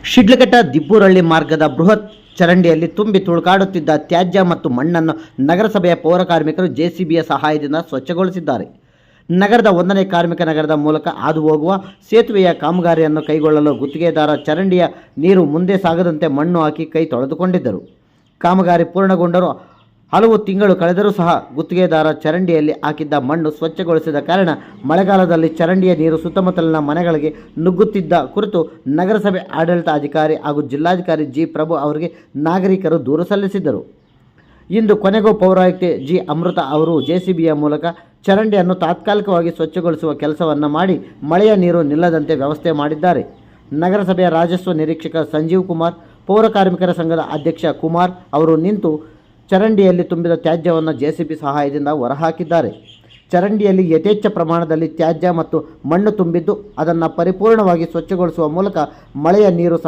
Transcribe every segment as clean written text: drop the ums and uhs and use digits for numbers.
ಶಿಡ್ಲಘಟ್ಟ ದಿಬ್ಬೂರಹಳ್ಳಿ ಮಾರ್ಗದ ಬೃಹತ್ ಚರಂಡಿಯಲ್ಲಿ ತುಂಬಿ ತುಳುಕಾಡುತ್ತಿದ್ದ ತ್ಯಾಜ್ಯ ಮತ್ತು ಮಣ್ಣನ್ನು ನಗರಸಭೆಯ ಪೌರ ಕಾರ್ಮಿಕರು ಜೆಸಿಬಿಯ ಸಹಾಯದಿಂದ ಸ್ವಚ್ಛಗೊಳಿಸಿದ್ದಾರೆ. ನಗರದ 1ನೇ ಕಾರ್ಮಿಕ ನಗರದ ಮೂಲಕ ಹಾದು ಹೋಗುವ ಸೇತುವೆಯ ಕಾಮಗಾರಿಯನ್ನು ಕೈಗೊಳ್ಳಲು ಗುತ್ತಿಗೆದಾರ ಚರಂಡಿಯ ನೀರು ಮುಂದೆ ಸಾಗದಂತೆ ಮಣ್ಣು ಹಾಕಿ ಕೈ ತೊಳೆದುಕೊಂಡಿದ್ದರು. ಕಾಮಗಾರಿ ಪೂರ್ಣಗೊಂಡರೂ ಹಲವು ತಿಂಗಳು ಕಳೆದರೂ ಸಹ ಗುತ್ತಿಗೆದಾರ ಚರಂಡಿಯಲ್ಲಿ ಹಾಕಿದ್ದ ಮಣ್ಣು ಸ್ವಚ್ಛಗೊಳಿಸಿದ ಕಾರಣ ಮಳೆಗಾಲದಲ್ಲಿ ಚರಂಡಿಯ ನೀರು ಸುತ್ತಮುತ್ತಲಿನ ಮನೆಗಳಿಗೆ ನುಗ್ಗುತ್ತಿದ್ದ ಕುರಿತು ನಗರಸಭೆ ಆಡಳಿತಾಧಿಕಾರಿ ಹಾಗೂ ಜಿಲ್ಲಾಧಿಕಾರಿ ಜಿ. ಪ್ರಭು ಅವರಿಗೆ ನಾಗರಿಕರು ದೂರು ಸಲ್ಲಿಸಿದ್ದರು. ಇಂದು ಕೊನೆಗೂ ಪೌರಾಯುಕ್ತೆ ಜಿ. ಅಮೃತ ಅವರು ಜೆಸಿಬಿಯ ಮೂಲಕ ಚರಂಡಿಯನ್ನು ತಾತ್ಕಾಲಿಕವಾಗಿ ಸ್ವಚ್ಛಗೊಳಿಸುವ ಕೆಲಸವನ್ನು ಮಾಡಿ ಮಳೆಯ ನೀರು ನಿಲ್ಲದಂತೆ ವ್ಯವಸ್ಥೆ ಮಾಡಿದ್ದಾರೆ. ನಗರಸಭೆಯ ರಾಜಸ್ವ ನಿರೀಕ್ಷಕ ಸಂಜೀವ್ ಕುಮಾರ್, ಪೌರ ಕಾರ್ಮಿಕರ ಸಂಘದ ಅಧ್ಯಕ್ಷ ಕುಮಾರ್ ಅವರು ನಿಂತು ಚರಂಡಿಯಲ್ಲಿ ತುಂಬಿದ ತ್ಯಾಜ್ಯವನ್ನು ಜೆಸಿಬಿ ಸಹಾಯದಿಂದ ಹೊರಹಾಕಿದ್ದಾರೆ. ಚರಂಡಿಯಲ್ಲಿ ಯಥೇಚ್ಛ ಪ್ರಮಾಣದಲ್ಲಿ ತ್ಯಾಜ್ಯ ಮತ್ತು ಮಣ್ಣು ತುಂಬಿದ್ದು ಅದನ್ನು ಪರಿಪೂರ್ಣವಾಗಿ ಸ್ವಚ್ಛಗೊಳಿಸುವ ಮೂಲಕ ಮಳೆಯ ನೀರು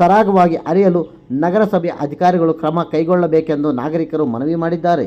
ಸರಾಗವಾಗಿ ಹರಿಯಲು ನಗರಸಭೆಯ ಅಧಿಕಾರಿಗಳು ಕ್ರಮ ಕೈಗೊಳ್ಳಬೇಕೆಂದು ನಾಗರಿಕರು ಮನವಿ ಮಾಡಿದ್ದಾರೆ.